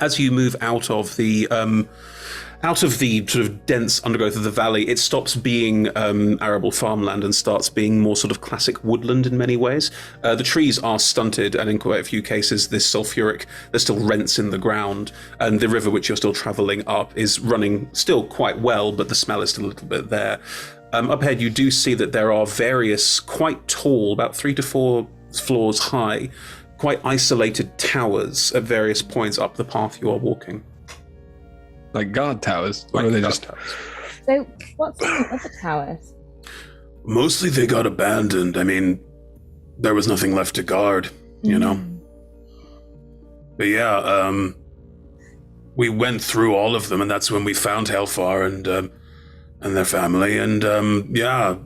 as you move out of the sort of dense undergrowth of the valley, it stops being arable farmland and starts being more sort of classic woodland in many ways. The trees are stunted, and in quite a few cases, there's still rents in the ground, and the river which you're still travelling up is running still quite well, but the smell is still a little bit there. Up ahead, you do see that there are various quite tall, about 3 to 4 floors high, quite isolated towers at various points up the path you are walking. Like guard towers? Like or are they guard just towers. So, what's in the other towers? Mostly they got abandoned. I mean, there was nothing left to guard, you know? But yeah, we went through all of them, and that's when we found Hellfar and their family, and yeah.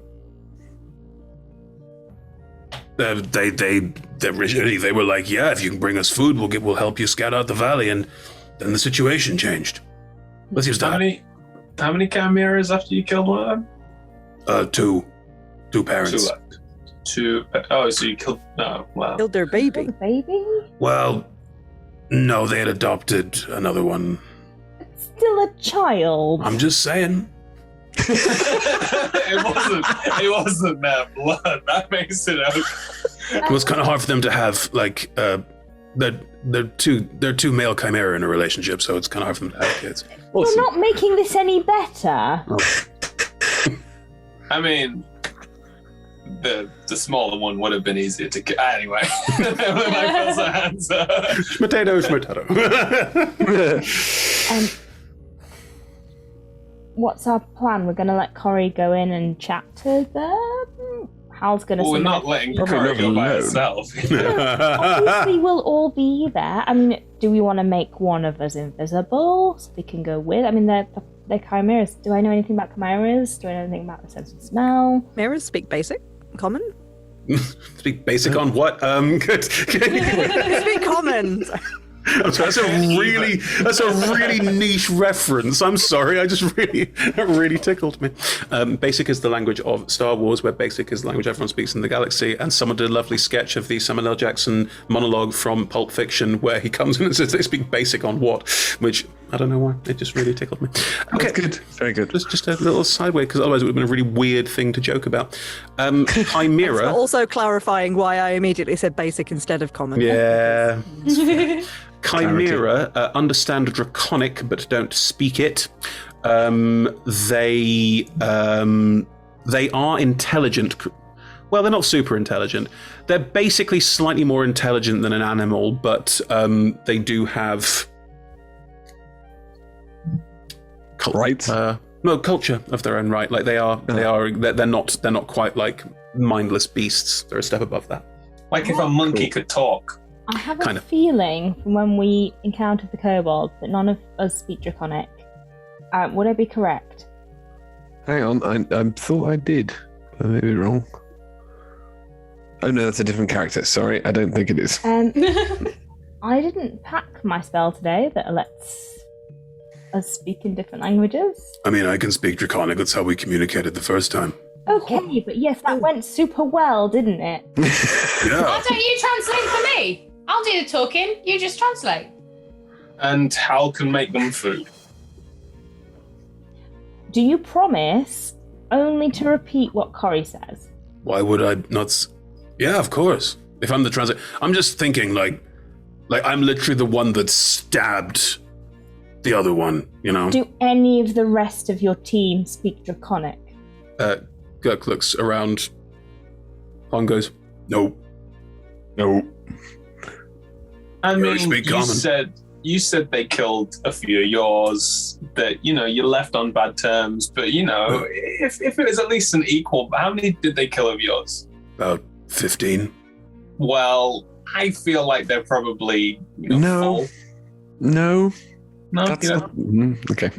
They were like, yeah, if you can bring us food, we'll help you scout out the valley, and then the situation changed. Let's use that. How many chimeras after you killed one of them? Two parents. Two. Oh, so you killed? Oh, wow. Killed their baby. Baby? Well, no, they had adopted another one. It's still a child. I'm just saying. It wasn't their blood. That makes it okay. It was kind of hard for them to have like they're two male chimera in a relationship, so it's kind of hard for them to have kids. We're not making this any better. Oh. I mean, the smaller one would have been easier to get. Anyway, Potato. What's our plan? We're going to let Corrie go in and chat to them? Hal's going to... Well, we're not letting Corrie go by herself. Obviously, we'll all be there. I mean, do we want to make one of us invisible so we can go with? I mean, they're chimeras. Do I know anything about chimeras? Do I know anything about the sense of smell? Chimeras speak basic, common. Speak basic on what? Good. Speak common. That's a really niche reference. I'm sorry, that really tickled me. Basic is the language of Star Wars, where basic is the language everyone speaks in the galaxy, and someone did a lovely sketch of the Samuel L. Jackson monologue from Pulp Fiction, where he comes in and says they speak basic on what, which I don't know why, it just really tickled me. Okay, that's good, very good. Just a little sideway, because otherwise it would have been a really weird thing to joke about. Chimera. Also clarifying why I immediately said basic instead of common. Yeah. Chimera understand Draconic but don't speak it. They are intelligent. Well, they're not super intelligent. They're basically slightly more intelligent than an animal, but they do have culture of their own right. Like they're not quite like mindless beasts. They're a step above that. Like if a monkey could talk. I have a feeling from when we encountered the kobolds that none of us speak Draconic. Would I be correct? Hang on, I thought I did. I may be wrong. Oh no, that's a different character. Sorry, I don't think it is. I didn't pack my spell today that lets us speak in different languages. I mean, I can speak Draconic. That's how we communicated the first time. Okay, but yes, that went super well, didn't it? Yeah. Why don't you translate for me? I'll do the talking, you just translate. And Hal can make them food. Do you promise only to repeat what Corrie says? Why would I not? Yeah, of course. If I'm the translator, I'm just thinking like I'm literally the one that stabbed the other one, you know? Do any of the rest of your team speak Draconic? Gurk looks around. Han goes, no. I mean, you said they killed a few of yours, that, you know, you left on bad terms, but, you know, if it was at least an equal, how many did they kill of yours? About 15. Well, I feel like they're probably, you know, full. No. That's not... okay.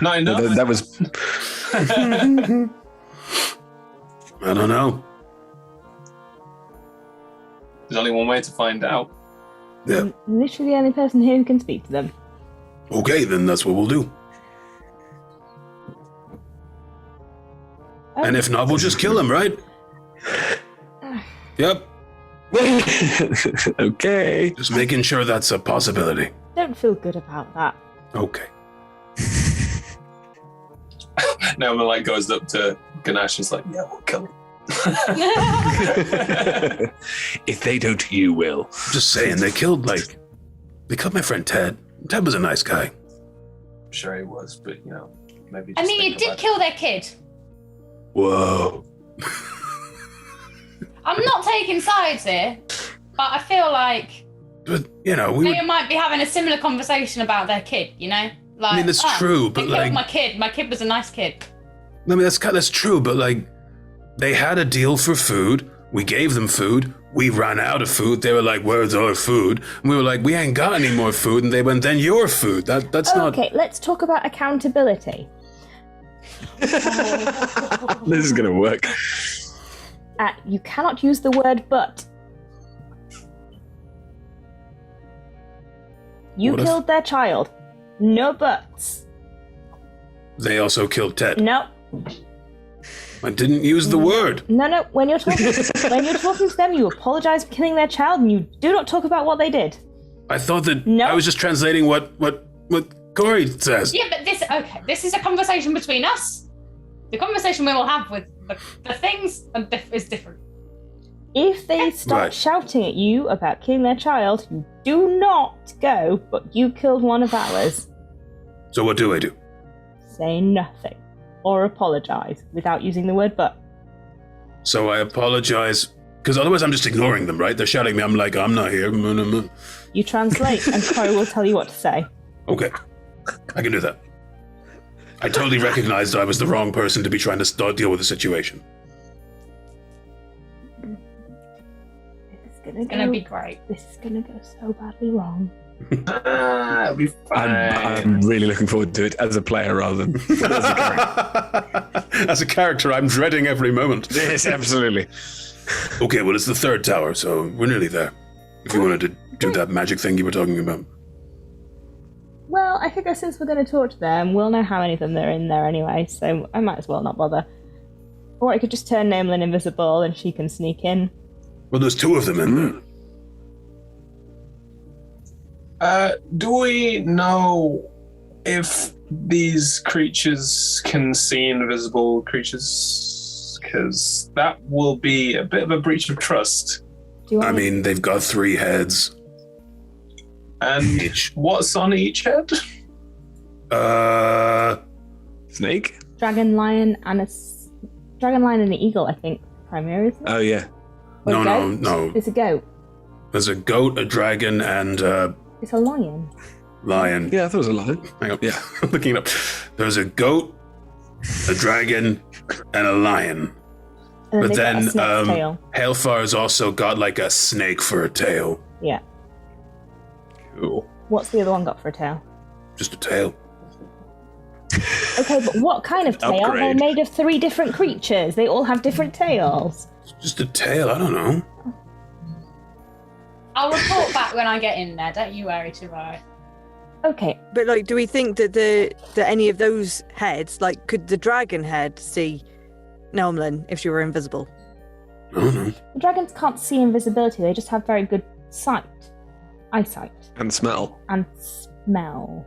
Not enough? That was... I don't know. There's only one way to find out. Yeah. I'm literally the only person here who can speak to them. Okay, then that's what we'll do. And if not, we'll just kill him, right? Yep. Okay. Just making sure that's a possibility. don't feel good about that. Okay. Naomi like goes up to Ganesh and is like, yeah, we'll kill him. If they don't, you will. Just saying, they killed my friend Ted. Ted was a nice guy. I'm sure he was, but maybe. I mean, you did kill their kid. Whoa. I'm not taking sides here, but I feel like But they might be having a similar conversation about their kid. Like, I mean, that's true, but they killed my kid. My kid was a nice kid. I mean, that's true, but they had a deal for food. We gave them food. We ran out of food. They were like, "Where's our food?" And we were like, "We ain't got any more food." And they went, "Then your food." That's not. Okay, let's talk about accountability. This is gonna work. You cannot use the word "but." You killed their child. No buts. They also killed Ted. No. I didn't use the word. No. When you're talking to them, you apologize for killing their child, and you do not talk about what they did. I thought that No. I was just translating what Corey says. Yeah, but this is a conversation between us. The conversation we will have with the things is different. If they start shouting at you about killing their child, you do not go, "But you killed one of ours." So what do I do? Say nothing. Or apologize without using the word "but." So I apologize, because otherwise I'm just ignoring them, right? They're shouting at me. I'm like, I'm not here. You translate, and Corey will tell you what to say. Okay, I can do that. I totally recognized I was the wrong person to be trying to deal with the situation. It's gonna be great. This is gonna go so badly wrong. It'll be fine. I'm really looking forward to it as a player rather than as a character. As a character, I'm dreading every moment. Yes, absolutely. Okay, well, it's the third tower, so we're nearly there. If you wanted to do that magic thing you were talking about. Well, I figure since we're going to talk to them, we'll know how many of them there are in there anyway, so I might as well not bother. Or I could just turn Namelin invisible and she can sneak in. Well, there's two of them in there. Do we know if these creatures can see invisible creatures? Because that will be a bit of a breach of trust. I mean, they've got 3 heads. And what's on each head? Snake? Dragon, lion, and an eagle, I think, primarily. Isn't it? Oh, yeah. Or No. It's a goat. There's a goat, a dragon, and It's a lion. lion. Yeah, I thought it was a lion. Hang on. Yeah. I'm looking it up. There's a goat, a dragon, and a lion. And But then they've got a snake's tail. Hailfar's also got like a snake for a tail. Yeah. Cool. What's the other one got for a tail? Just a tail. Okay, but what kind of tail? Upgrade. They're made of 3 different creatures. They all have different tails. Just a tail, I don't know. I'll report back when I get in there. Don't you worry too much. Okay. But do we think that that any of those heads, could the dragon head see Nelmlin if she were invisible? I don't know. The dragons can't see invisibility. They just have very good eyesight, And smell. and smell.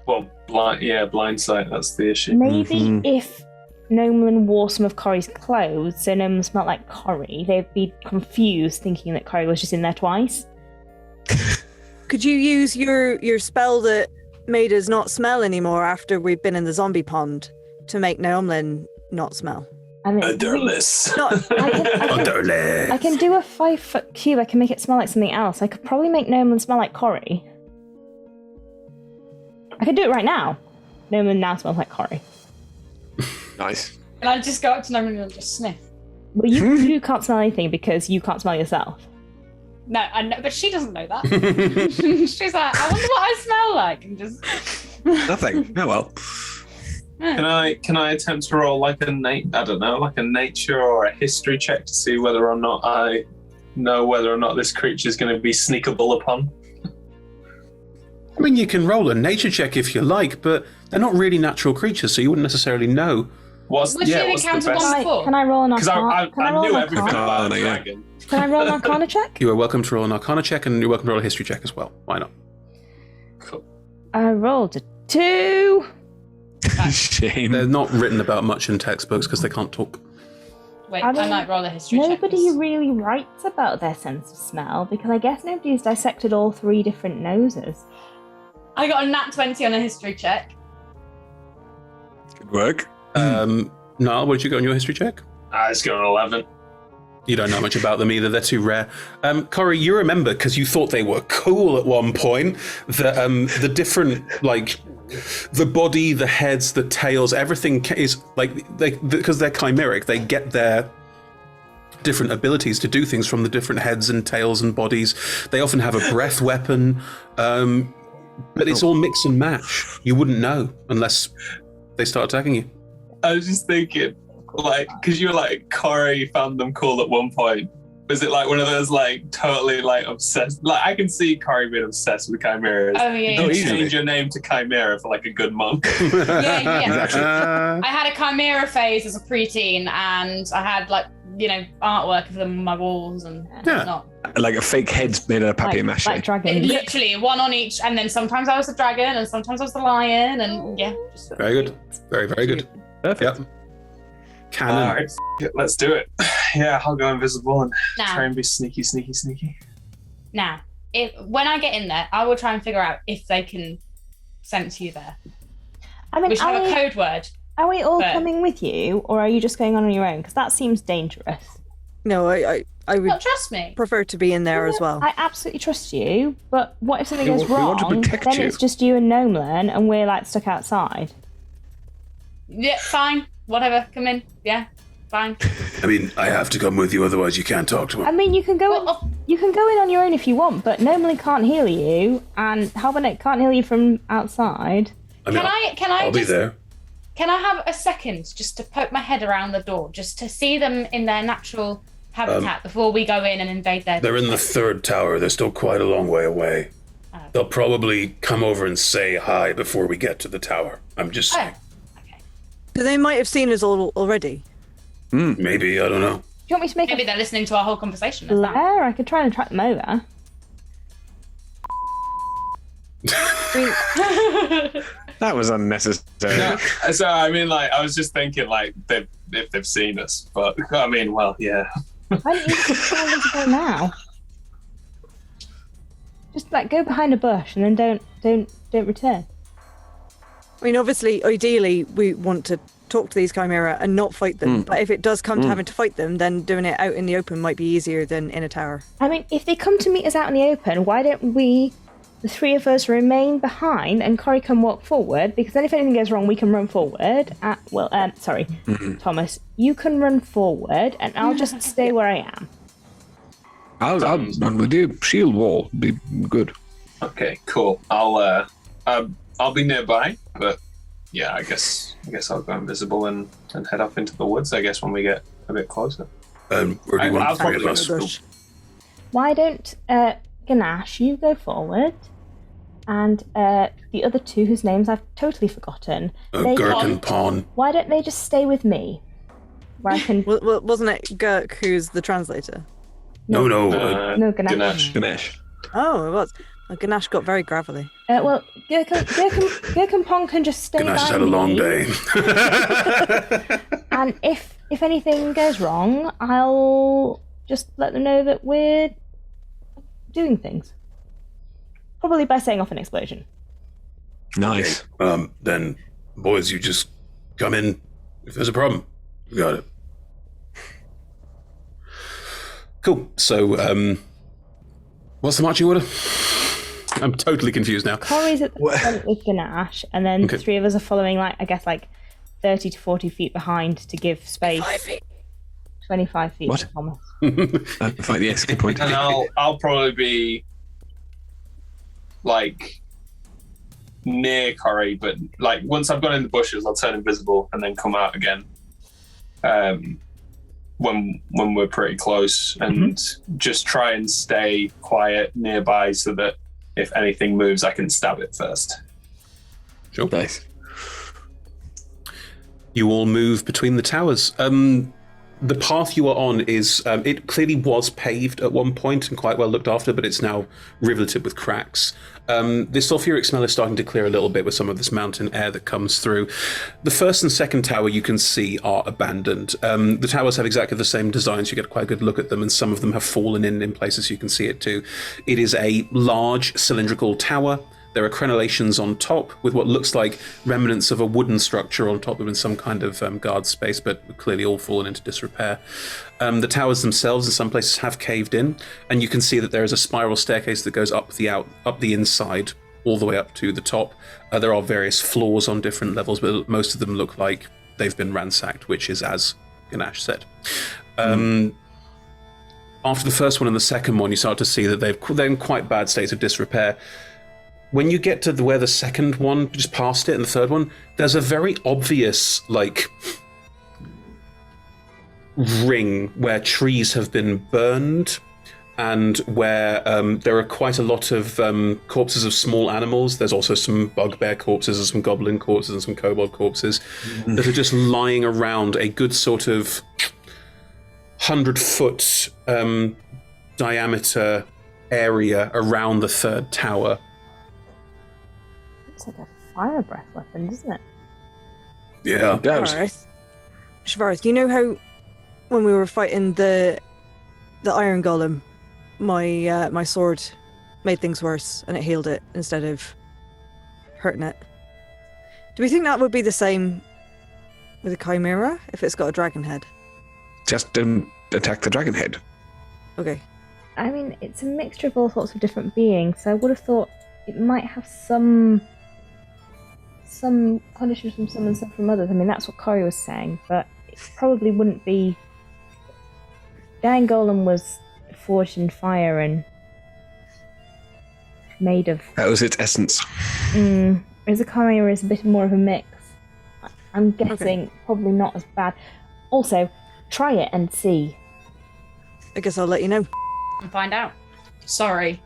Well, blind sight, that's the issue. Maybe if Nomelin wore some of Corey's clothes, so Nomelin smelled like Corey, they'd be confused, thinking that Corey was just in there twice. Could you use your spell that made us not smell anymore after we've been in the zombie pond to make Nomelin not smell? And it's Odorless. I can do a 5-foot cube. I can make it smell like something else. I could probably make Nomelin smell like Corey. I could do it right now. Nomelin now smells like Corey. Nice. And I just go up to Nolan and just sniff. Well, you can't smell anything because you can't smell yourself. No, I know, but she doesn't know that. She's like, I wonder what I smell like, and just Nothing. Oh well. Can I attempt to roll like a nature or a history check to see whether or not I know whether or not this creature is going to be sneakable upon? I mean, you can roll a nature check if you like, but they're not really natural creatures, so you wouldn't necessarily know. What's the best? Can I roll an Because arcana? I knew everything about Arcana, the yeah. dragon. Can I roll an arcana check? You are welcome to roll an arcana check, and you're welcome to roll a history check as well. Why not? Cool. I rolled a 2. Shame. They're not written about much in textbooks because they can't talk. Wait, I I mean, might roll a history check. Nobody really writes about their sense of smell because I guess nobody's dissected all 3 different noses. I got a nat 20 on a history check. Good work. Niall, what did you get on your history check? It's going 11. You don't know much about them either. They're too rare. Corey, you remember, because you thought they were cool at one point, that the different, like, the body, the heads, the tails, everything is, like, because they're chimeric, they get their different abilities to do things from the different heads and tails and bodies. They often have a breath weapon, but it's all mix and match. You wouldn't know unless they start attacking you. I was just thinking, like, because you were like, Corey found them cool at one point. Was it like one of those, like, totally, like, obsessed? Like, I can see Corey being obsessed with chimeras. Oh, yeah. You easily. change your name to Chimera for, like, a good month. Yeah. I had a chimera phase as a preteen, and I had, like, you know, artwork of them on my walls and whatnot. Like a fake head made out of papier-mâché. Like dragons. Literally, one on each, and then sometimes I was the dragon, and sometimes I was the lion, and yeah. Just, Very good. Very, very good. Perfect. Yep. Canon. All right, let's do it. Yeah, I'll go invisible and Now. try and be sneaky. Now, when I get in there, I will try and figure out if they can sense you there. I mean, We should have a code word. are we all but- coming with you, or are you just going on your own? Because that seems dangerous. No, I would Not trust me. prefer to be in there as well. I absolutely trust you, but what if something We goes want to wrong? protect Then you. it's just you and Nolan, and we're like stuck outside. Yeah, fine. Whatever. Come in. Yeah, fine. I mean, I have to come with you, otherwise you can't talk to I him. mean, you can go. Well, You can go in on your own if you want, but Nolan can't heal you, and Halbernet can't heal you from outside. I mean, Can I I'll be just, there. Can I have a second just to poke my head around the door, just to see them in their natural habitat before we go in and invade their... They're in the 3rd tower. They're still quite a long way away. Oh. They'll probably come over and say hi before we get to the tower. I'm just saying. Oh, okay. So they might have seen us all already. Maybe, I don't know. Do you want me to make Maybe a they're listening to our whole conversation. That's that. flare? I could try and attract them over. That was unnecessary. No, so I mean, like, I was just thinking, like, if they've seen us, but I mean, well, yeah. Why don't you just tell them to go now? Just like go behind a bush and then don't return. I mean, obviously, ideally, we want to talk to these chimera and not fight them. But if it does come to having to fight them, then doing it out in the open might be easier than in a tower. I mean, if they come to meet us out in the open, why don't we, the 3 of us, remain behind and Corey can walk forward? Because then if anything goes wrong, we can run forward. Sorry, Thomas, you can run forward and I'll just stay where I am. I'll run with you. Shield wall. Be good. Okay, cool. I'll be nearby, but yeah, I guess I'll go invisible and head off into the woods. I guess when we get a bit closer. Where do you want I'll the 3 of probably us? go Bush. Why don't Ganache, you go forward, and the other 2 whose names I've totally forgotten. they Gurk can- and Pawn. Why don't they just stay with me? Where I can. Well, wasn't it Gurk who's the translator? No. No, Ganache. Ganesh. Ganesh. Oh, it was. Well, Ganache got very gravelly. Well, Gurk and Pong can just stay Ganache has by had a long me, day. And if anything goes wrong, I'll just let them know that we're doing things. Probably by setting off an explosion. Nice. Then, boys, you just come in if there's a problem. You got it. Cool. So, what's the marching order? I'm totally confused now. Corey's at the front with Ganache, and then Okay. the 3 of us are following, like 30 to 40 feet behind to give space. 25 feet What? for Thomas. Fine, yes, good point. And I'll probably be like near Corey, but like once I've gone in the bushes, I'll turn invisible and then come out again. When we're pretty close, and just try and stay quiet nearby so that if anything moves, I can stab it first. Sure. Nice. You all move between the towers. The path you are on is, it clearly was paved at one point and quite well looked after, but it's now riveted with cracks. The sulfuric smell is starting to clear a little bit with some of this mountain air that comes through. The first and second tower you can see are abandoned. The towers have exactly the same designs. You get quite a good look at them, and some of them have fallen in places you can see it too. It is a large cylindrical tower. There are crenellations on top with what looks like remnants of a wooden structure on top of in some kind of guard space, but clearly all fallen into disrepair. The towers themselves in some places have caved in, and you can see that there is a spiral staircase that goes up the inside, all the way up to the top. There are various floors on different levels, but most of them look like they've been ransacked, which is as Ganesh said. After the first one and the second one, you start to see that they're in quite bad state of disrepair. When you get to where the second one, just past it, and the third one, there's a very obvious, ring where trees have been burned and where there are quite a lot of corpses of small animals. There's also some bugbear corpses and some goblin corpses and some kobold corpses that are just lying around a good sort of 100-foot diameter area around the third tower. It's like a fire breath weapon, doesn't it? Yeah. Shavaris, you know how when we were fighting the iron golem, my sword made things worse and it healed it instead of hurting it? Do we think that would be the same with a chimera if it's got a dragon head? Just don't attack the dragon head. Okay. I mean, it's a mixture of all sorts of different beings, so I would have thought it might have some punishment from some and some from others. I mean, that's what Corey was saying, but it probably wouldn't be... The Iron Golem was forged in fire and made of... That was its essence. Whereas a chimera is a bit more of a mix. I'm guessing probably not as bad. Also, try it and see. I guess I'll let you know. And find out. Sorry.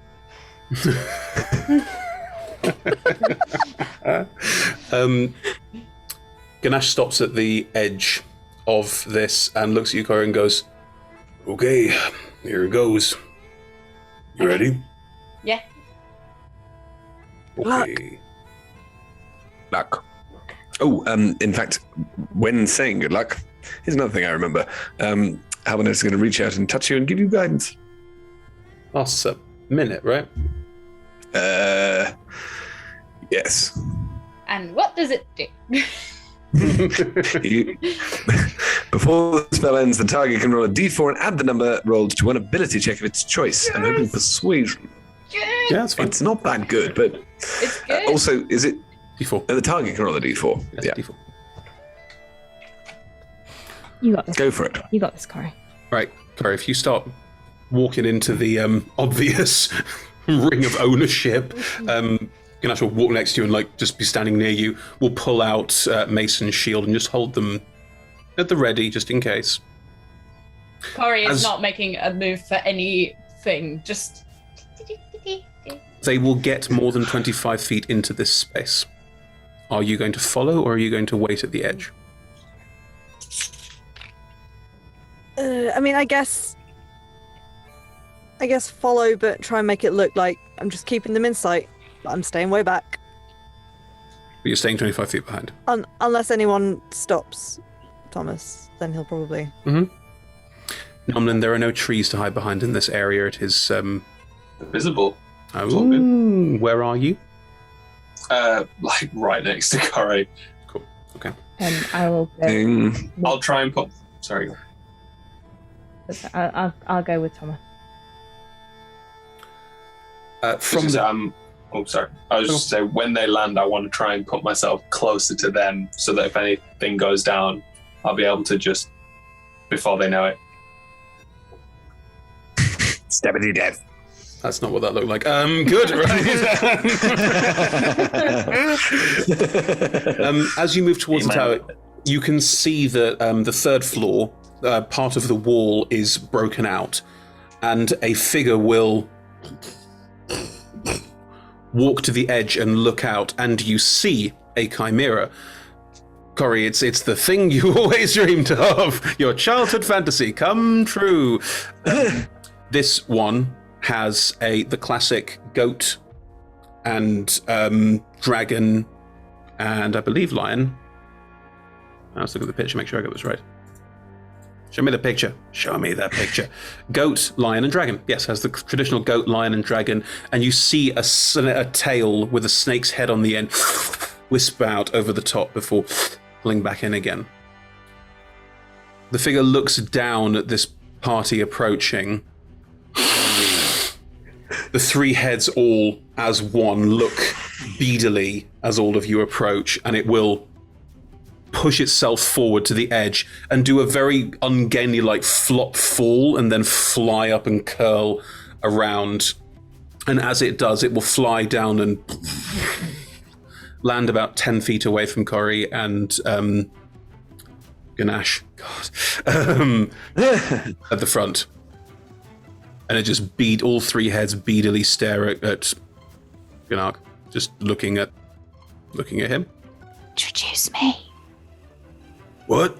Ganesh stops at the edge of this and looks at you, Corey, and goes, "Okay, here it goes. You ready?" Yeah. Okay. Luck. Oh, in fact, when saying good luck, here's another thing I remember. Halbernet is going to reach out and touch you and give you guidance. Lasts a minute, right? Yes. And what does it do? Before the spell ends, the target can roll a d4 and add the number rolled to one ability check of its choice. I'm hoping persuasion. Yes. Yeah, that's fine. It's not that good, but It's good. also, is it? D4. The target can roll a d4. Yes, Yeah, D4. You got this. go for it. You got this, Corey. Right, Corey, if you start walking into the obvious ring of ownership, Ganesh will walk next to you and just be standing near you. We'll pull out Mason's shield and just hold them at the ready, just in case. Corey is not making a move for anything. Just. They will get more than 25 feet into this space. Are you going to follow, or are you going to wait at the edge? I mean, I guess follow, but try and make it look like I'm just keeping them in sight. But I'm staying way back. But you're staying 25 feet behind. Unless anyone stops Thomas, then he'll probably... Nomlin, there are no trees to hide behind in this area. It is... Visible. Oh, where are you? Right next to Corey. Cool, okay. I will go. I'll try and put... Sorry. I'll go with Thomas. From the... Oh, sorry. I was just saying, when they land, I want to try and put myself closer to them so that if anything goes down, I'll be able to just, before they know it. Stab it to death. That's not what that looked like. Good, right? As you move towards the tower, you can see that the third floor, part of the wall is broken out, and a figure will walk to the edge and look out, and you see a chimera. Corey, it's the thing you always dreamed of. Your childhood fantasy come true. This one has the classic goat and dragon and I believe lion. Let's look at the picture, make sure I got this right. Show me the picture. Show me that picture. Goat, lion, and dragon. Yes, has the traditional goat, lion, and dragon. And you see a tail with a snake's head on the end wisp out over the top before pulling back in again. The figure looks down at this party approaching. The three heads all as one look beadily as all of you approach, and it will push itself forward to the edge and do a very ungainly flop fall and then fly up and curl around. And as it does, it will fly down and land about 10 feet away from Corey and Ganesh. God. At the front. And it just all three heads beadily stare at Ganak, just looking at him. Introduce me. What?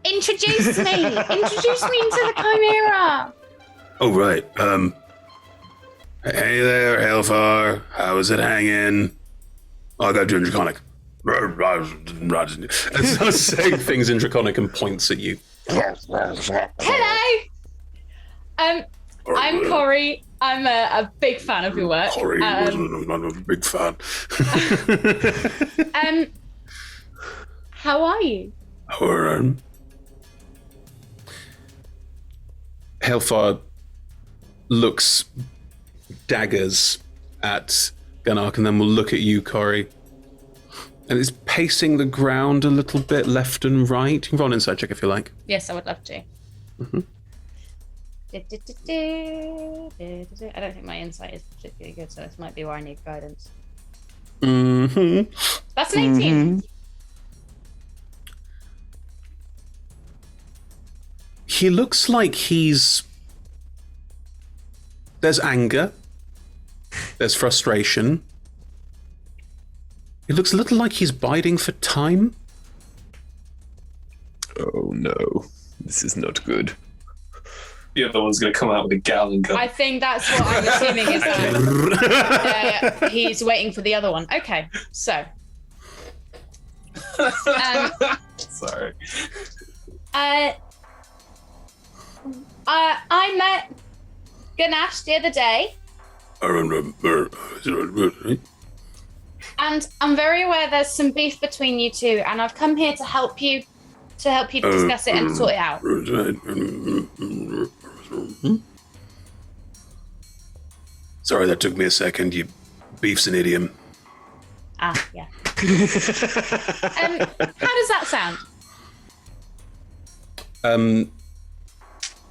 Introduce me. Introduce me into the Chimera. Oh, right. Hey there, Hailfar. How is it hanging? Oh, I got to do in Draconic. And starts saying things in Draconic and points at you. Hello. I'm Corey. I'm a big fan of your work. Corey, I'm not a big fan. How are you? Hailfar looks daggers at Ganak and then will look at you, Corey. And is pacing the ground a little bit left and right. You can roll an insight check if you like. Yes, I would love to. Mm-hmm. I don't think my insight is particularly good, so this might be where I need guidance. Mm-hmm. That's an 18. He looks like there's anger. There's frustration. It looks a little like he's biding for time. Oh no, this is not good. The other one's going to come out with a gallon gun. I think that's what I'm assuming is that he's waiting for the other one. Okay, so. Sorry. I met Ganesh the other day. And I'm very aware there's some beef between you two, and I've come here to help you discuss it and sort it out. Sorry, that took me a second. Beef's an idiom. Ah, yeah. How does that sound?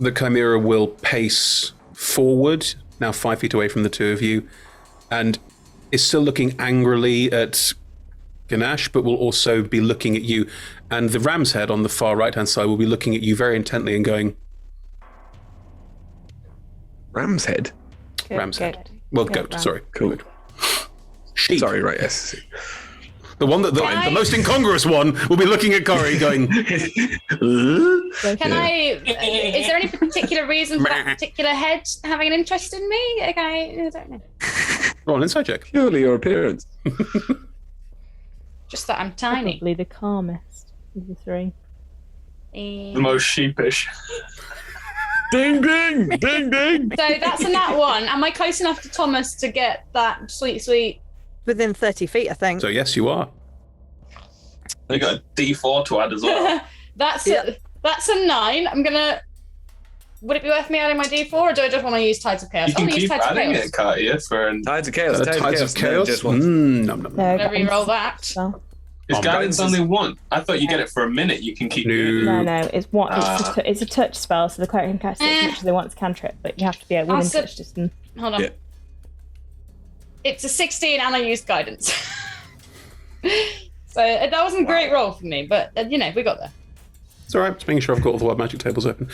The Chimera will pace forward, now 5 feet away from the two of you, and is still looking angrily at Ganesh, but will also be looking at you. And the ram's head on the far right-hand side will be looking at you very intently and going... Ram's head? Ram's head. Well, goat, sorry. Cool. Sheep. Sorry, right, yes. The one the most incongruous one will be looking at Corey going... Is there any particular reason for that particular head having an interest in me? Okay, I don't know. Roll an insight check. Purely your appearance. Just that I'm tiny. Probably the calmest of the three. The most sheepish. Ding, ding, ding, ding. So that's a nat 1. Am I close enough to Thomas to get that sweet... Within 30 feet, I think. So yes, you are. You got a D4 to add as well. That's a 9. I'm gonna... Would it be worth me adding my D4, or do I just want to use Tides of Chaos? You can keep adding it, can't you? Tides of Chaos. Tides of Chaos? Just one. No, I'm gonna re-roll that. So. Is guidance only one? I thought you get it for a minute. You can keep it. No, it's one. It's a touch spell, so the cleric can cast it as much as they want to cantrip, but you have to be within touch distance. Hold on. Yeah. It's a 16 and I used guidance. So that wasn't a great roll for me, but we got there. It's all right. Just making sure I've got all the wild magic tables open.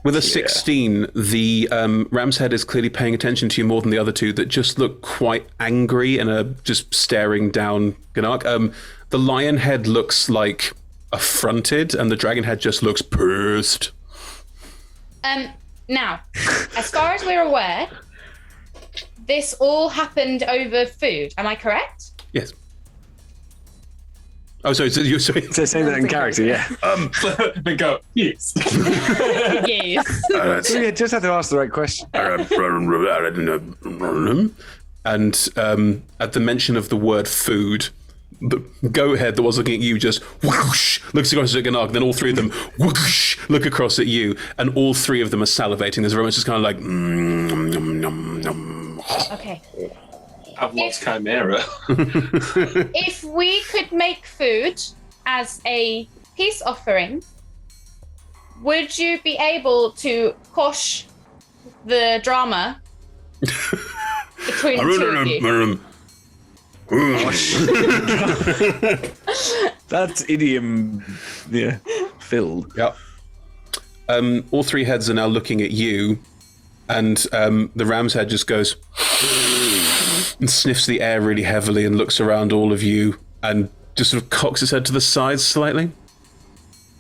With a 16, the ram's head is clearly paying attention to you more than the other two that just look quite angry and are just staring down Ganark. The lion head looks like affronted, and the dragon head just looks pissed. Now, as far as we're aware, this all happened over food. Am I correct? Yes. Oh, sorry. So saying that in character, yeah. Then go, yes. Yes. So you just had to ask the right question. And at the mention of the word food, the goat-head that was looking at you just whoosh, looks across at Ganark, then all three of them whoosh, look across at you, and all three of them are salivating. There's very much just kind of like Okay. I've lost Chimera. If we could make food as a peace offering, would you be able to quash the drama between the two of you? That's idiom, filled. Yep. All three heads are now looking at you, and the ram's head just goes and sniffs the air really heavily and looks around all of you and just sort of cocks its head to the side slightly.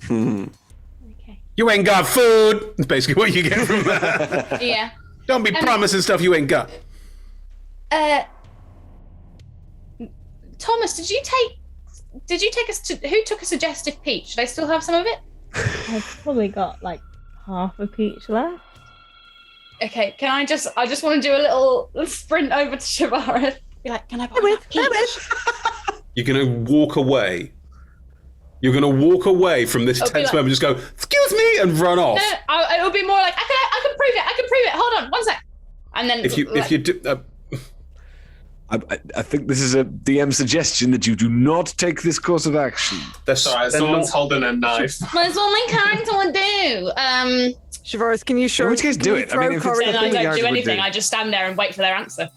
Okay. You ain't got food. That's basically what you get from that. Yeah. Don't be promising stuff you ain't got. Thomas, did you take who took a suggestive peach? Should I still have some of it? I've probably got like half a peach left. Okay, I just want to do a little sprint over to Shavara. Be like, can I buy that peach? You're going to walk away. You're going to walk away from this tense moment, just go, excuse me, and run off. No, it would be more like, I can prove it. Hold on, one sec. And then if you do... I think this is a DM suggestion that you do not take this course of action. Sorry, someone's holding a knife. That's what my character would do. Shavaris, can you show? In which case, do it. I mean, if it's Then I the don't do anything. do. I just stand there and wait for their answer.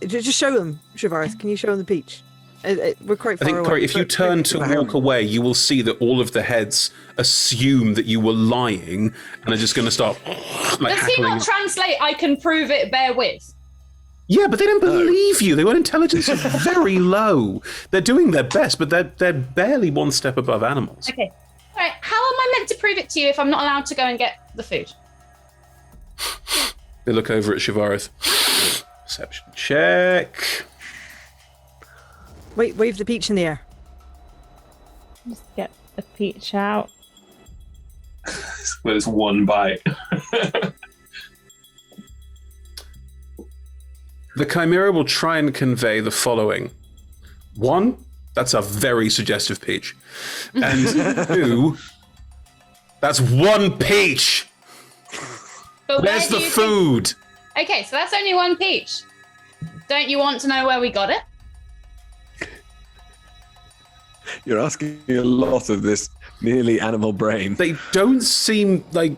Just show them, Shavaris. Can you show them the peach? We're quite far I think, away. Corey, if you turn to walk away, you will see that all of the heads assume that you were lying and are just going to start like Does he not translate, I can prove it, bear with? Yeah, but they didn't believe you. They were intelligence is very low. They're doing their best, but they're barely one step above animals. Okay. All right. How am I meant to prove it to you if I'm not allowed to go and get the food? They look over at Shavaris. Perception check. Wave the peach in the air. Just get the peach out. There's one bite. The chimera will try and convey the following. 1, that's a very suggestive peach. And 2, that's 1 peach. But Where's the food? Okay, so that's only 1 peach. Don't you want to know where we got it? You're asking a lot of this nearly animal brain. They don't seem like,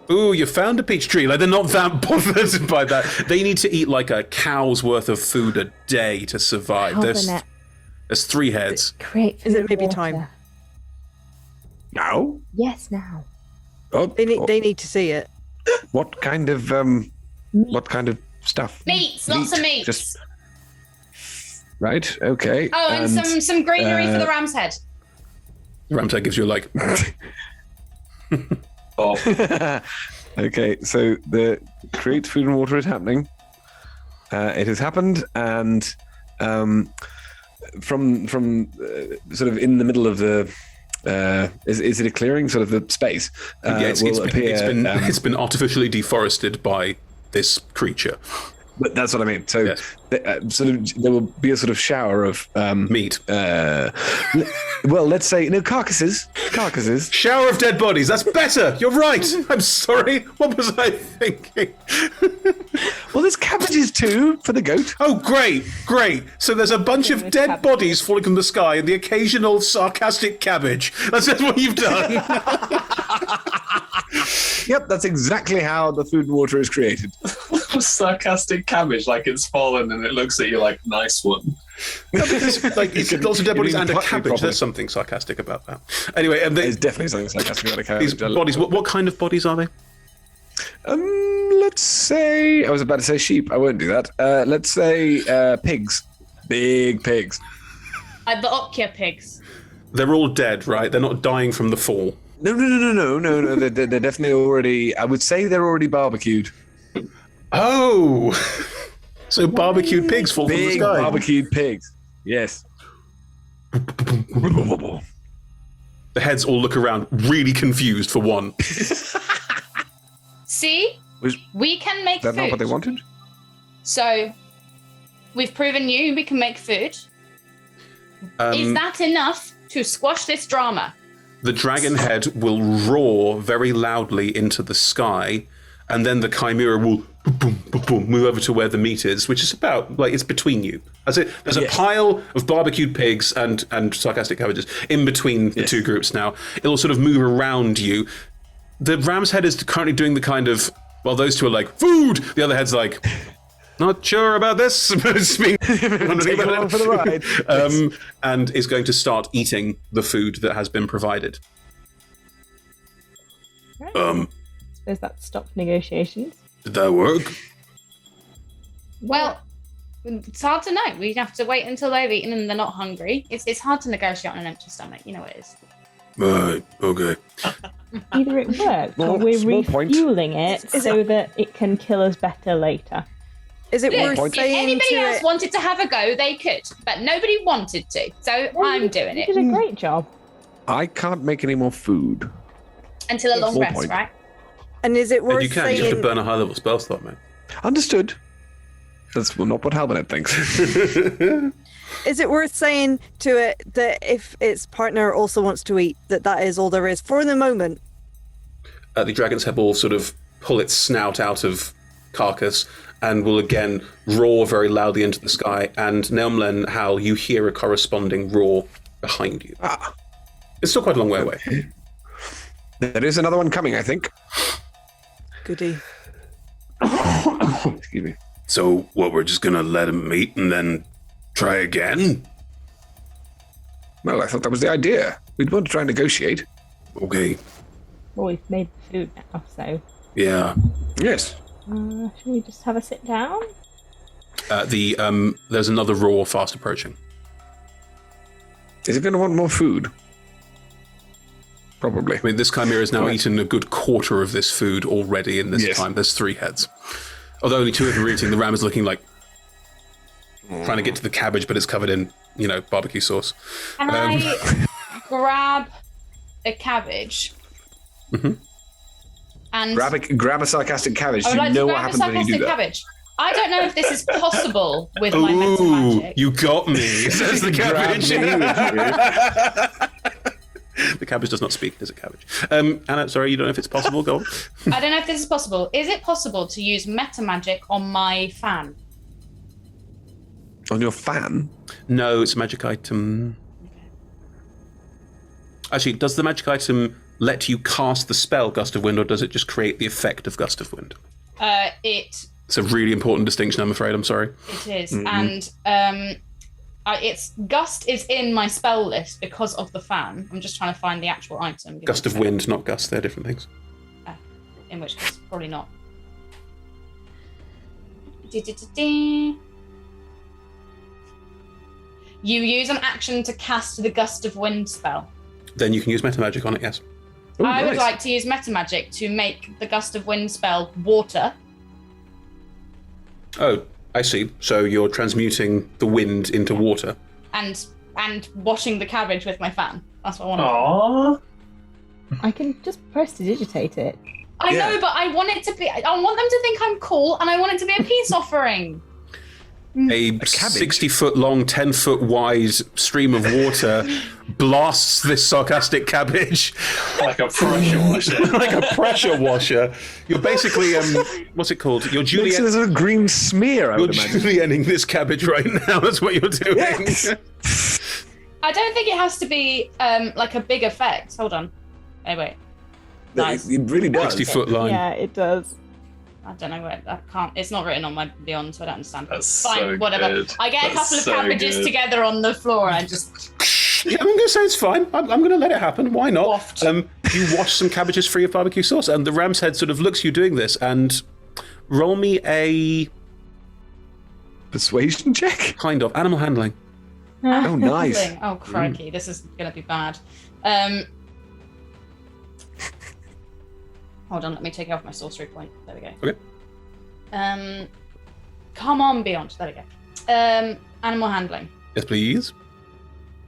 ooh, you found a peach tree. Like, they're not that bothered by that. They need to eat like a cow's worth of food a day to survive. There's 3 heads. Create food. Is it maybe water. time? Now? Yes, now. Oh, They need to see it. What kind of stuff? Meats, lots of meats. Just right. Okay. Oh, and some greenery for the ram's head. Ram's head gives you like... Oh. Okay, so the create food and water is happening. It has happened, and from sort of in the middle of the is it a clearing, sort of the space? It's been artificially deforested by this creature. But that's what I mean. So, Yes. there will be a sort of shower of Meat. Well, let's say carcasses. Shower of dead bodies. That's better. You're right. I'm sorry. What was I thinking? Well, there's cabbages too for the goat. Oh, great. So there's a bunch of dead bodies falling from the sky and the occasional sarcastic cabbage. That's what you've done. Yep, that's exactly how the food and water is created. Sarcastic cabbage, like it's fallen and it looks at you like, nice one. No, because, like, it's lots of dead bodies and a cabbage. Properly. There's something sarcastic about that. Anyway, There's definitely something sarcastic about a cabbage. these bodies. What kind of bodies are they? Let's say I was about to say sheep. I won't do that. Let's say pigs. Big pigs. The Okja pigs. They're all dead, right? They're not dying from the fall. No. They're definitely already. I would say they're already barbecued. Oh, so barbecued pigs fall from the Big sky. barbecued pigs. Yes. The heads all look around, really confused for one. See? We can make That's food. not what they wanted? So, we've proven we can make food. Is that enough to squash this drama? The dragon head will roar very loudly into the sky, and then the chimera will move over to where the meat is, which is about, like, it's between you. There's a pile of barbecued pigs and sarcastic cabbages in between the two groups now. It'll sort of move around you. The ram's head is currently doing the kind of, well, those two are like, food! The other head's like, not sure about this. It's been Take along for the ride. and is going to start eating the food that has been provided. Right. Suppose that stopped negotiations. Did that work? Well, it's hard to know. We have to wait until they've eaten and they're not hungry. It's hard to negotiate on an empty stomach. You know it is. Right, okay. Either it works or we're refueling it so that it can kill us better later. Is it worth If saying anybody to else it? wanted to have a go, they could. But nobody wanted to. So I'm doing You it. did a great job. I can't make any more food. Until a long Full rest, point. right? And is it And worth you can, you saying? have to burn a high level spell slot, man. Understood. That's not what Halbernet thinks. Is it worth saying to it that if its partner also wants to eat, that is all there is for the moment? The dragon's head will sort of pull its snout out of carcass and will again roar very loudly into the sky. And Nelmlen, Hal, you hear a corresponding roar behind you. It's still quite a long way away. There is another one coming, I think. Goody. Excuse me. So, what, we're just going to let him eat and then try again? Well, I thought that was the idea. We'd want to try and negotiate. Okay. Well, we've made the food now, so Yeah. Yes. should we just have a sit down? There's another roar fast approaching. Is it going to want more food? Probably. I mean, this chimera has now eaten a good quarter of this food already in this time. There's 3 heads. Although only 2 of them are eating, the ram is looking like trying to get to the cabbage, but it's covered in, barbecue sauce. Can I grab a cabbage? Mm-hmm. And Grab a sarcastic cabbage. I would Do like you to know what grab a happens when you do sarcastic that? cabbage. I don't know if this is possible with my mental Ooh, magic. you got me, says the cabbage. The cabbage does not speak, it is a cabbage. Anna, sorry, you don't know if it's possible? Go on. I don't know if this is possible. Is it possible to use meta magic on my fan? On your fan? No, it's a magic item. Actually, does the magic item let you cast the spell Gust of Wind, or does it just create the effect of Gust of Wind? It's a really important distinction, I'm afraid. I'm sorry. It is. Mm-hmm. And it's Gust is in my spell list because of the fan. I'm just trying to find the actual item. Gust of Wind, not Gust. They're different things. In which case, probably not. You use an action to cast the Gust of Wind spell. Then you can use meta magic on it, yes. Ooh, I would nice. like to use meta magic to make the Gust of Wind spell water. Oh, I see. So you're transmuting the wind into water. And washing the cabbage with my fan. That's what I want to do. Aww. I can just press to digitate it. I know, but I want it to be. I want them to think I'm cool, and I want it to be a peace offering. A 60-foot long, 10-foot wide stream of water blasts this sarcastic cabbage Like a pressure washer. like a pressure washer. You're basically, what's it called? You're Makes it as a green smear, I You're would imagine. julienning this cabbage right now. That's what you're doing. Yes. I don't think it has to be like a big effect. Hold on. Oh wait. Nice. It really does. 60-foot line. Yeah, it does. I don't know where. I can't. It's not written on my Beyond, so I don't understand. That's Fine, so whatever. good. I get a That's couple of so cabbages good. together on the floor, and I just Yeah, I'm going to say it's fine. I'm going to let it happen. Why not? Waft. You wash some cabbages free of barbecue sauce, and the ram's head sort of looks you doing this, and roll me a Persuasion check? kind of animal handling. Oh, nice. Oh crikey, this is gonna be bad. Hold on, let me take off my sorcery point. There we go. Okay. Come on, Beyond. There we go. Animal handling. Yes, please.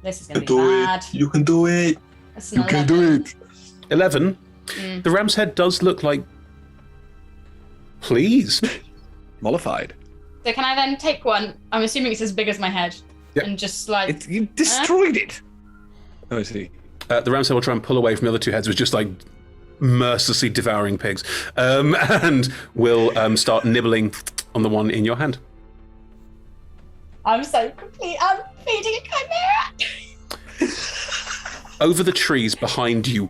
This is gonna be Do bad. it. You can do it. That's You an can do 11. it. 11. The ram's head does look like pleased. Mollified. So can I then take one? I'm assuming it's as big as my head, Yep. and just like You destroyed it. Oh, I see. The ram's head will try and pull away from the other two heads, which just like mercilessly devouring pigs, and will start nibbling on the one in your hand. I'm so complete. I'm feeding a chimera. Over the trees behind you,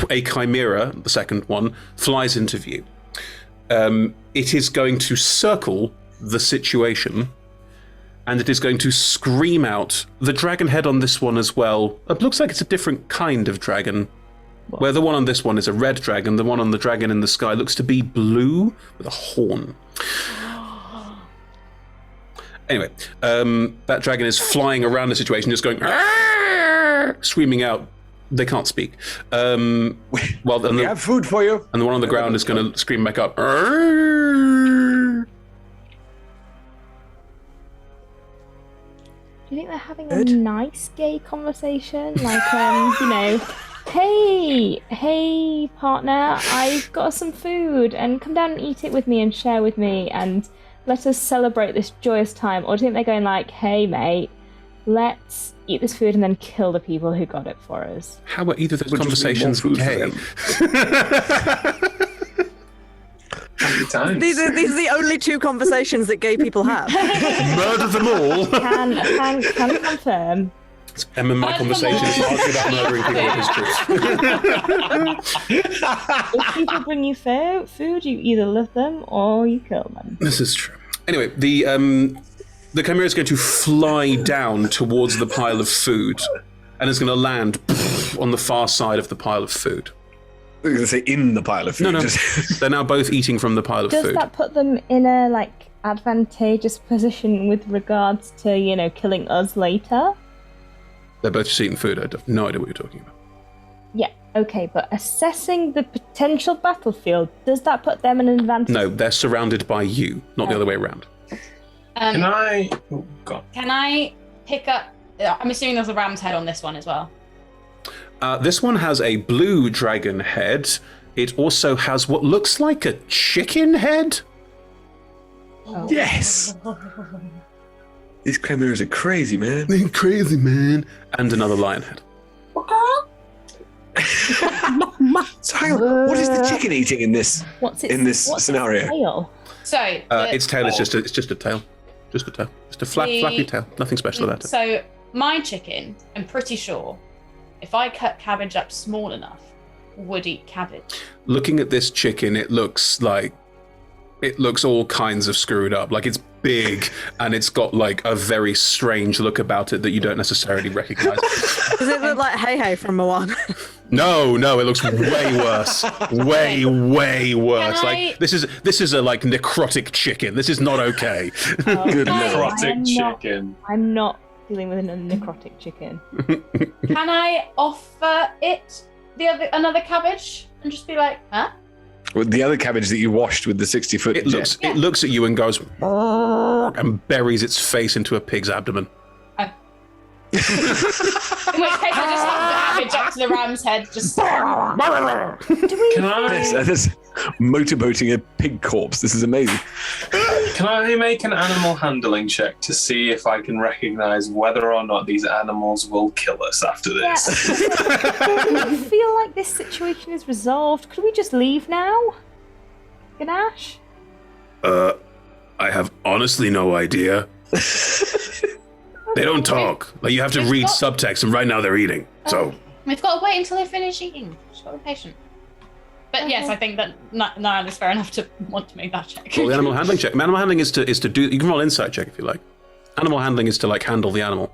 a chimera, the second one, flies into view. It is going to circle the situation, and it is going to scream out. The dragon head on this one as well, it looks like it's a different kind of dragon. Where the one on this one is a red dragon, the one on the dragon in the sky looks to be blue with a horn. Anyway, that dragon is flying around the situation, just going, "Arr!" Screaming out. They can't speak. Well, and We have food for you. the one on the ground is going to scream back up. "Arr!" Do you think they're having Good. a nice gay conversation? Like, hey, partner, I've got us some food, and come down and eat it with me and share with me, and let us celebrate this joyous time. Or do you think they're going like, hey, mate, let's eat this food and then kill the people who got it for us? How are either of those Would just be more conversations food for gay? them. Happy times. These are the only two conversations that gay people have. Murder them all. Can confirm. Emma and my conversations largely about murdering people in history. If people bring you food, you either love them or you kill them. This is true. Anyway, the chimera is going to fly down towards the pile of food, and is going to land on the far side of the pile of food. I was going to say in the pile of food. No. Just- They're now both eating from the pile of Does food. that put them in a like advantageous position with regards to killing us later? They're both just eating food. I have no idea what you're talking about. Yeah, okay, but assessing the potential battlefield, does that put them in an advantage? No, they're surrounded by you, not the other way around. Can I? Oh God. Can I pick up? I'm assuming there's a ram's head on this one as well. This one has a blue dragon head. It also has what looks like a chicken head. yes. These chimeras are crazy, man. They're crazy, man. And another lion head. So hang on, what is the chicken eating in this? What's its, In this what's scenario. Its tail? So Its tail is just a tail. Just a tail. Just a flappy tail. Nothing special about it. So my chicken, I'm pretty sure, if I cut cabbage up small enough, would eat cabbage. Looking at this chicken, it looks all kinds of screwed up. Like it's big and it's got like a very strange look about it that you don't necessarily recognize. Does it look like Hey Hey from Moana? No, it looks way worse. Way worse. Can Like this is a like necrotic chicken. This is not okay. Good lord. Necrotic chicken. I'm not dealing with a necrotic chicken. Can I offer it another cabbage and just be like, huh? With the other cabbage that you washed with the 60-foot It looks at you and goes and buries its face into a pig's abdomen. In which case I just have the cabbage up to the ram's head, just Can I? That's motorboating a pig corpse. This is amazing. Can I make an animal handling check to see if I can recognize whether or not these animals will kill us after Yeah, this? I feel like this situation is resolved. Could we just leave now? Ganache? I have honestly no idea. They don't talk. Like you have to read subtext, and right now they're eating. So We've got to wait until they finish eating. Just got to be patient. But yes, I think that Niall is fair enough to want to make that check. Well, the animal handling check. Animal handling is to do. You can roll insight check if you like. Animal handling is to handle the animal.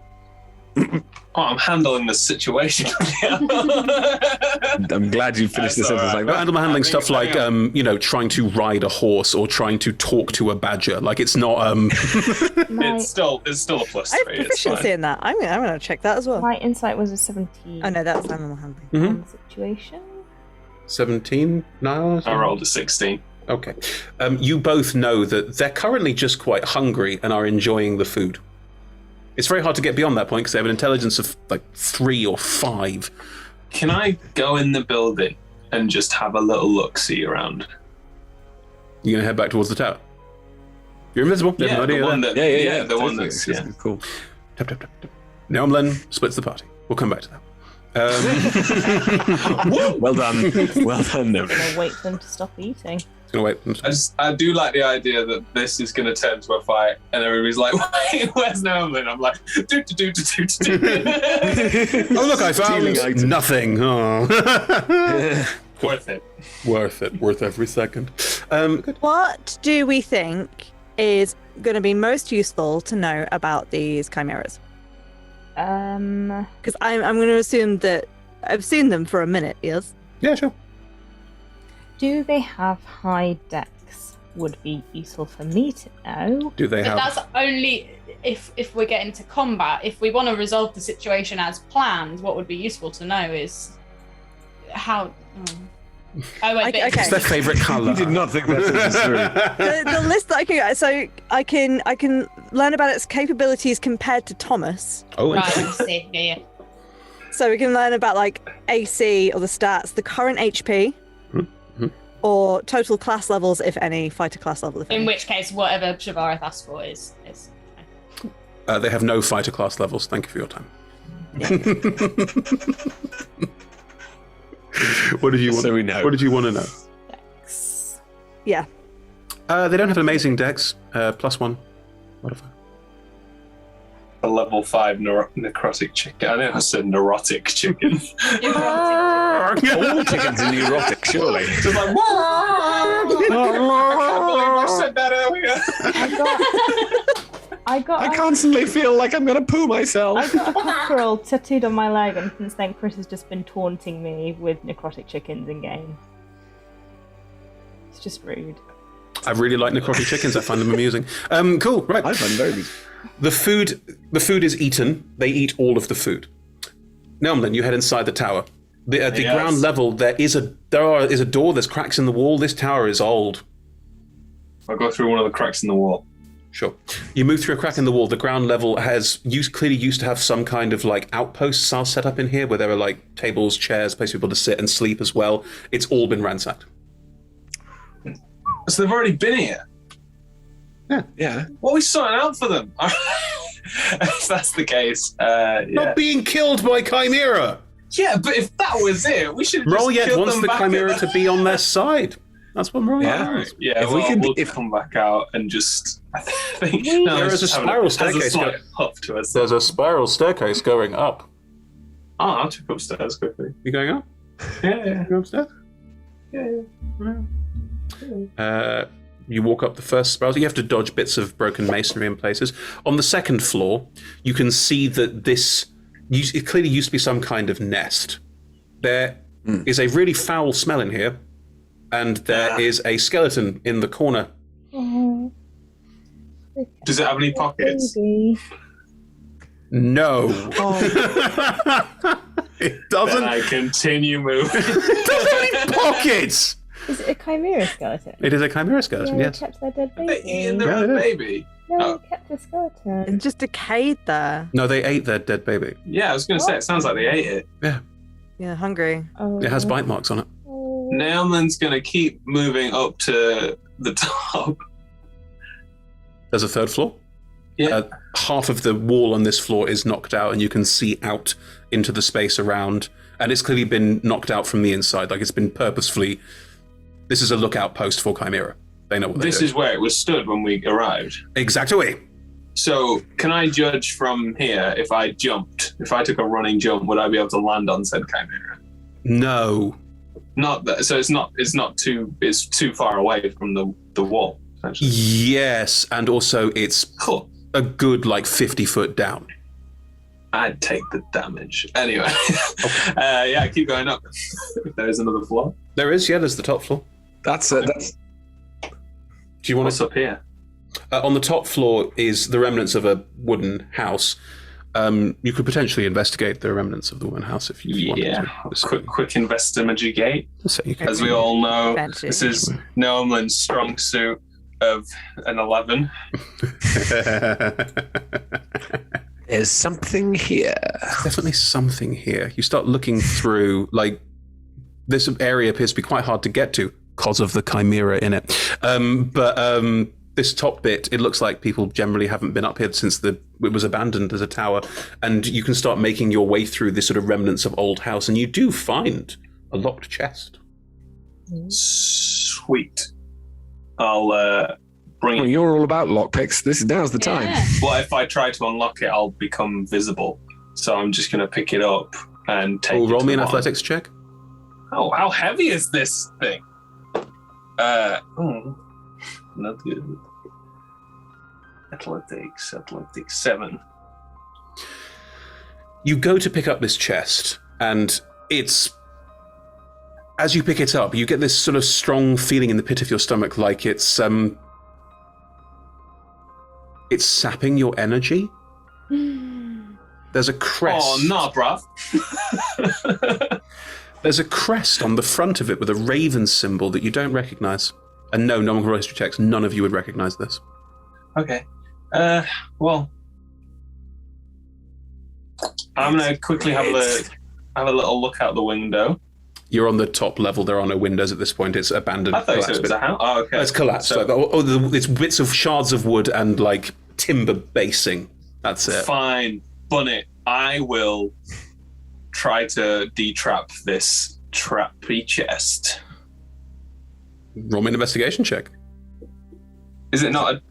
I'm handling the situation. I'm glad you finished the sentence like that. Animal handling stuff like trying to ride a horse or trying to talk to a badger. It's not. It's still a plus I have 3. proficiency in that. I'm gonna check that as well. My insight was a 17. Oh no, that's animal handling. Mm-hmm. On the situation. 17, Niall? I rolled a 16. Okay. You both know that they're currently just quite hungry and are enjoying the food. It's very hard to get beyond that point because they have an intelligence of 3 or 5. Can I go in the building and just have a little look-see around? You're going to head back towards the tower? You're invisible. You have no idea the one there. that, the one totally. that's Cool. Tap, tap, tap, tap. Neomlen splits the party. We'll come back to that. Well done. Well done, I'm gonna wait for them to stop eating. Gonna wait. I do like the idea that this is going to turn to a fight, and everybody's like, "Wait, where's Nolan?" I'm like, "Do." Oh look, I found nothing. Oh. Worth it. Worth every second. Good. What do we think is going to be most useful to know about these chimeras? Because I'm going to assume that I've seen them for a minute. Yes. Yeah, sure. Do they have high dex? Would be useful for me to know. Do they But have? that's only if we're getting to combat. If we want to resolve the situation as planned, what would be useful to know is how. Oh wait, Okay. What's their favourite colour? You did not think that was through. The list that I can get, so I can learn about its capabilities compared to Thomas. Oh, Right, interesting. I see. Yeah. So we can learn about AC or the stats, the current HP, or total class levels, if any, fighter class level, if In any. which case, whatever Shavareth asked for is. They have no fighter class levels. Thank you for your time. What did you want? So we know. What did you want to know? Dex. Yeah. They don't have an amazing dex. +1 modifier. A level 5 necrotic chicken. I know I said neurotic chicken. All chickens are neurotic, surely. Just like, I can't believe I said that earlier. I I constantly feel like I'm going to poo myself. I got a cockerel tattooed on my leg, and since then Chris has just been taunting me with necrotic chickens in game. It's just rude. I really like necrotic chickens. I find them amusing. Cool. Right. I find them very good. The food is eaten. They eat all of the food. Nelmlin, you head inside the tower. At the Yes. ground level, there is a door. There's cracks in the wall. This tower is old. I'll go through one of the cracks in the wall. Sure. You move through a crack in the wall. The ground level clearly used to have some kind of outpost style set up in here, where there are tables, chairs, place for people to sit and sleep as well. It's all been ransacked. So they've already been here. Yeah. What are we sorting out for them? If that's the case, yeah. Not being killed by chimera. Yeah, but if that was it, we should have Roll just yet killed wants them the back chimera at to be on their side. That's what Roll Yeah. yet wants. Yeah, If we could- we'll if- come back out and just. I think There is a spiral has staircase a slight going- huff to us. There's a spiral staircase going up. Oh, I'll check upstairs quickly. You going up? Yeah. Go upstairs? You walk up the first spiral. You have to dodge bits of broken masonry in places. On the second floor, you can see that it clearly used to be some kind of nest. There is a really foul smell in here, and there is a skeleton in the corner. Oh, Does it have any pockets? baby. No. It doesn't. Then I continue moving. It doesn't have any pockets. Is it a chimera skeleton? It is a chimera skeleton, Yeah, yes. they kept their dead They eating baby. their Yeah, own it is. baby. No, Oh. they kept the skeleton. It just decayed there. No, they ate their dead baby. Yeah, I was going to say, it sounds like they ate it. Yeah, hungry. Oh. It has bite marks on it. Oh. Nailman's going to keep moving up to the top. There's a third floor. Yeah. Half of the wall on this floor is knocked out, and you can see out into the space around. And it's clearly been knocked out from the inside. It's been purposefully. This is a lookout post for chimera. They know what they're This doing. is where it was stood when we arrived. Exactly. So, can I judge from here if I took a running jump, would I be able to land on said chimera? No. Not that. So it's too far away from the wall. Essentially. Yes, and also it's Cool. a good 50 foot down. I'd take the damage anyway. Yeah, keep going up. If there is another floor. There is, yeah. There's the top floor. That's. Do you want What's up here? on the top floor is the remnants of a wooden house. You could potentially investigate the remnants of the wooden house if you wanted to. Quick investigate. So you can- As we all know, Fancy. this is Noamlin's strong suit of an 11. There's something here. Definitely something here. You start looking through, this area appears to be quite hard to get to because of the chimera in it. But this top bit, it looks like people generally haven't been up here since it was abandoned as a tower. And you can start making your way through this sort of remnants of old house, and you do find a locked chest. Sweet. I'll bring Well, it. you're all about lockpicks. Now's the time. Yeah. Well, if I try to unlock it, I'll become visible. So I'm just going to pick it up and take it. Roll to me an one. athletics check. Oh, how heavy is this thing? Not good. Athletics 7. You go to pick up this chest, and as you pick it up, you get this sort of strong feeling in the pit of your stomach, like it's sapping your energy. There's a crest. Oh, nah, bruv. There's a crest on the front of it with a raven symbol that you don't recognize. And no one can roll history checks. None of you would recognize this. Okay. Well, I'm gonna quickly have a little look out the window. You're on the top level. There are no windows at this point. It's abandoned. I thought you said it was a house. Oh, okay. It's collapsed. So, It's bits of shards of wood and timber basing. That's it. fine, Bunny. I will try to detrap this trappy chest. Roll me an investigation check. Is it not a?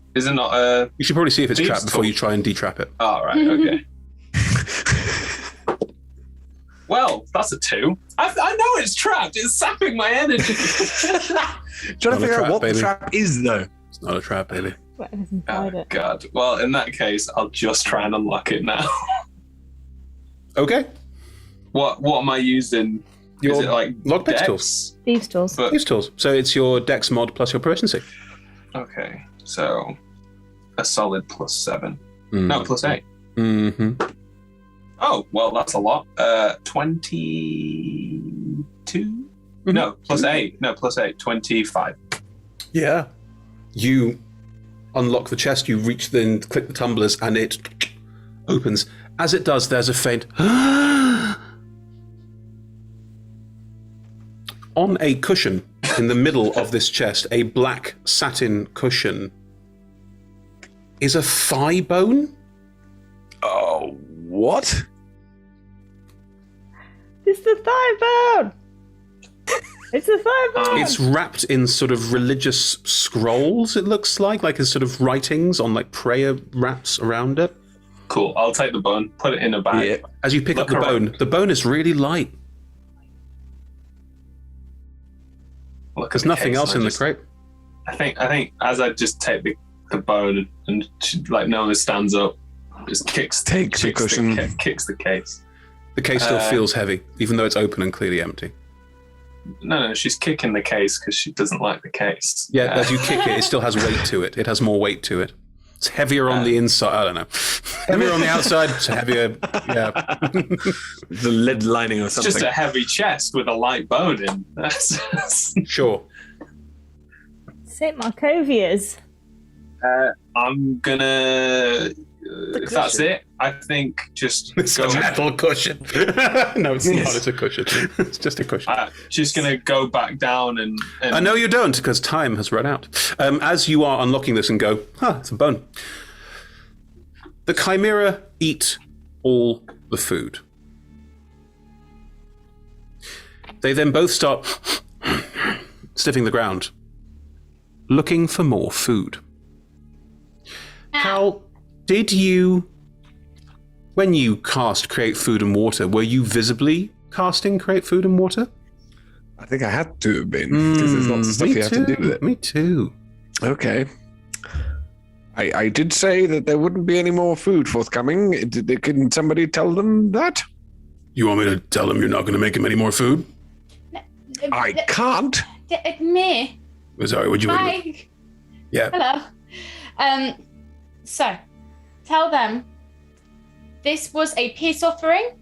You should probably see if it's Thieves' trapped before tool. you try and detrap it. Oh, right. Okay. Well, that's a 2. I know it's trapped. It's sapping my energy. Trying to Not a figure trap, out what baby. the trap is, though. It's not a trap, baby. Whatever's Oh inside it. God. Well, in that case, I'll just try and unlock it now. Okay. What am I using? Your Is it like lockpick Dex? tools. Thieves' tools. But These tools. So it's your dex mod plus your proficiency. okay, so a solid +7. No, +8. Mm-hmm. Oh, well, that's a lot. 22. No, +8. No, +8. 25. Yeah. You unlock the chest, you reach click the tumblers, and it opens. As it does, there's a faint on a cushion in the middle of this chest, a black satin cushion, is a thigh bone. Oh, what? It's the thigh bone! It's the thigh bone! It's wrapped in sort of religious scrolls, it looks like a sort of writings on prayer wraps around it. Cool. I'll take the bone, put it in a bag. Yeah. As you pick up Look the bone is really light. Look at There's the nothing case, else and in I the just- crate. I think as I just take the bone and no one stands up, just kicks the cushion. kicks the case. The case still feels heavy, even though it's open and clearly empty. No, she's kicking the case because she doesn't like the case. Yeah, as you kick it, it still has weight to it. It has more weight to it. It's heavier on the inside. I don't know. Heavier on the outside, it's heavier. Yeah. The lead lining or It's something. just a heavy chest with a light bone in. Sure. St. Markovia's. I'm gonna. If that's it, I think just It's go. a metal cushion. No, it's not. It's a cushion. It's just a cushion. Just gonna go back down and I know you don't, because time has run out. As you are unlocking this and go, it's a bone. The chimera eat all the food. They then both start sniffing the ground, looking for more food. Cal, did you, when you cast Create Food and Water, were you visibly casting Create Food and Water? I think I had to have been, because there's lots of stuff you have to do with it. Me too. Okay. I did say that there wouldn't be any more food forthcoming. Can somebody tell them that? You want me to tell them you're not going to make him any more food? I can't. Me. Sorry, would you? Hi. Yeah. Hello. So, tell them this was a peace offering.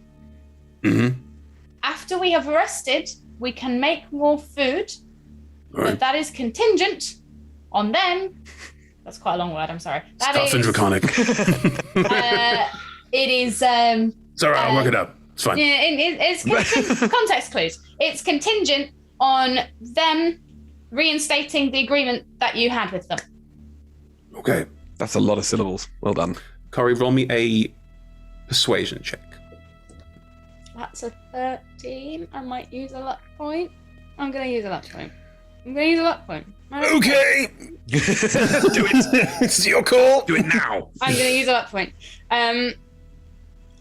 Mm-hmm. After we have rested, we can make more food. All right. But that is contingent on them. That's quite a long word, I'm sorry. It's tough and draconic. It is... It's all right, I'll work it out. It's fine. Yeah, it's context clues. It's contingent on them reinstating the agreement that you had with them. Okay. That's a lot of syllables. Well done. Corey, roll me a persuasion check. That's a 13. I might use a luck point. I'm going to use a luck point. Okay. Do it. It's your call. Do it now. I'm going to use a luck point.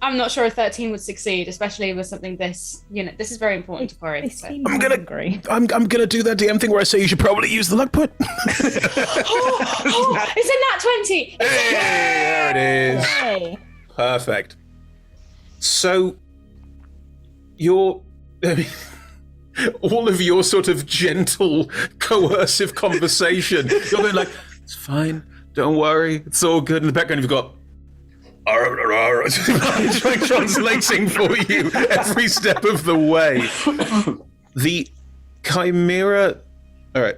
I'm not sure a 13 would succeed, especially with something this, this is very important to Corey. So. I'm gonna do that DM thing where I say you should probably use the luck point. It's a nat 20. Hey, there it is. Hey. Perfect. So, all of your sort of gentle, coercive conversation, you're going like, it's fine, don't worry, it's all good. In the background, you've got like translating for you every step of the way. The chimera, all right,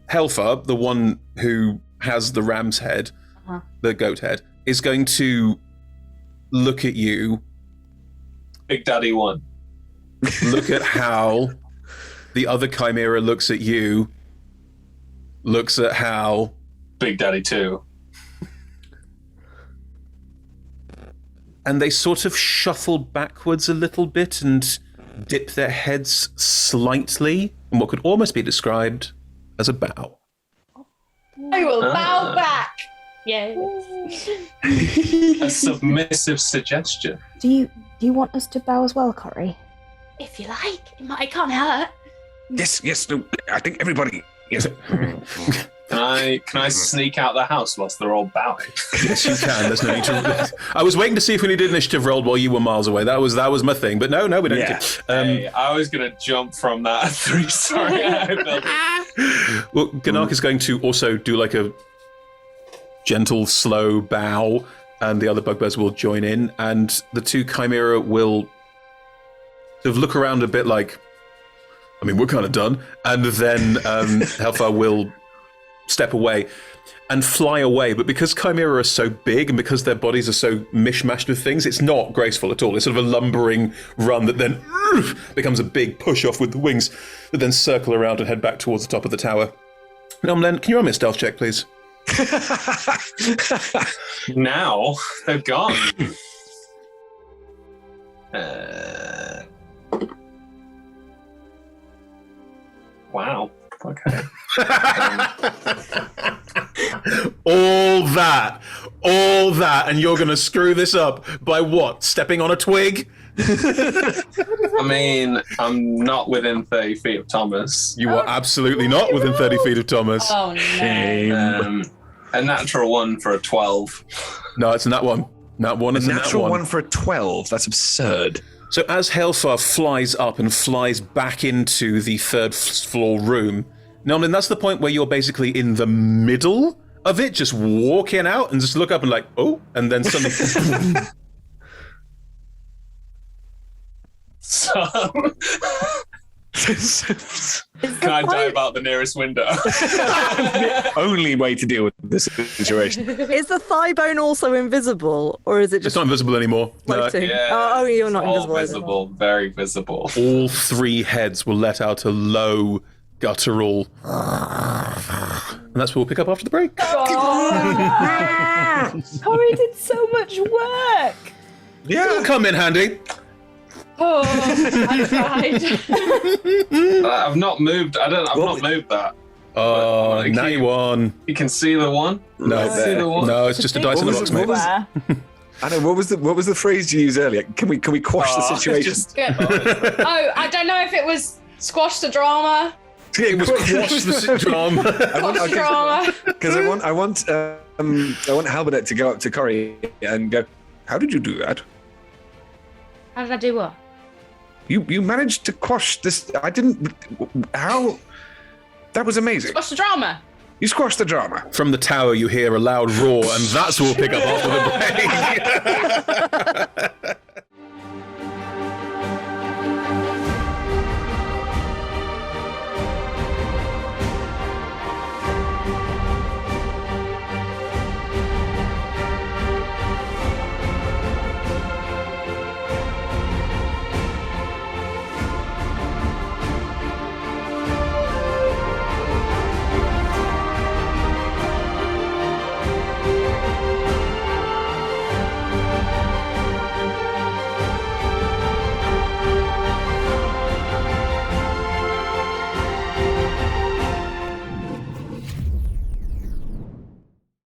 Helfa, the one who has the ram's head, the goat head, is going to look at you. Big Daddy 1. Look at how the other chimera looks at you, looks at how Big Daddy 2. And they sort of shuffle backwards a little bit and dip their heads slightly in what could almost be described as a bow. I will bow back. Yes. A submissive suggestion. Do you want us to bow as well, Corey? If you like, it can't hurt. Yes, no, I think everybody, yes. Can I sneak out the house whilst they're all bowing? Yes, you can. There's no need to. I was waiting to see if we needed initiative rolled while you were miles away. That was my thing. But no, we don't need to. Hey, I was going to jump from that 3. Sorry. Well, Ganark is going to also do like a gentle, slow bow, and the other bugbears will join in, and the two chimera will sort of look around a bit like, I mean, we're kind of done, and then Helfa will step away and fly away. But because chimera are so big and because their bodies are so mishmashed with things, it's not graceful at all. It's sort of a lumbering run that then becomes a big push off with the wings that then circle around and head back towards the top of the tower. Nomlen, can you roll me a stealth check, please? Now they've gone. Wow. Okay. All that, and you're going to screw this up by what? Stepping on a twig? I mean, I'm not within 30 feet of Thomas. You are absolutely not within 30 feet of Thomas. Oh, no. A natural 1 for a 12. No, it's a nat 1. Nat 1 is a nat 1. 1 for a 12. That's absurd. So as Helfar flies up and flies back into the third floor room, Nomlin, that's the point where you're basically in the middle of it, just walking out and just look up and like, oh, and then suddenly... So... Can I dive out the nearest window? The only way to deal with this situation. Is the thigh bone also invisible, or is it just It's not invisible anymore. No. floating? Yeah, Oh, you're not all invisible. visible, very visible. All three heads will let out a low, guttural... And that's what we'll pick up after the break. Corey did so much work. It'll come in handy. Oh, I tried. I've not moved. I've not moved that. Oh, Like, 91. You can see the one. No, See the one? no, it's just a dice in the box, mate. Where? I know, what was the phrase you used earlier? Can we quash the situation? Good. Oh, I don't know if it was Squash the drama. It was quash the drama. Squash the drama. Because I want Halbernet to go up to Corey and go, how did you do that? How did I do what? You managed to quash this. I didn't. How? That was amazing. Squash the drama. You squashed the drama. From the tower, you hear a loud roar, and that's what we'll pick up after the break.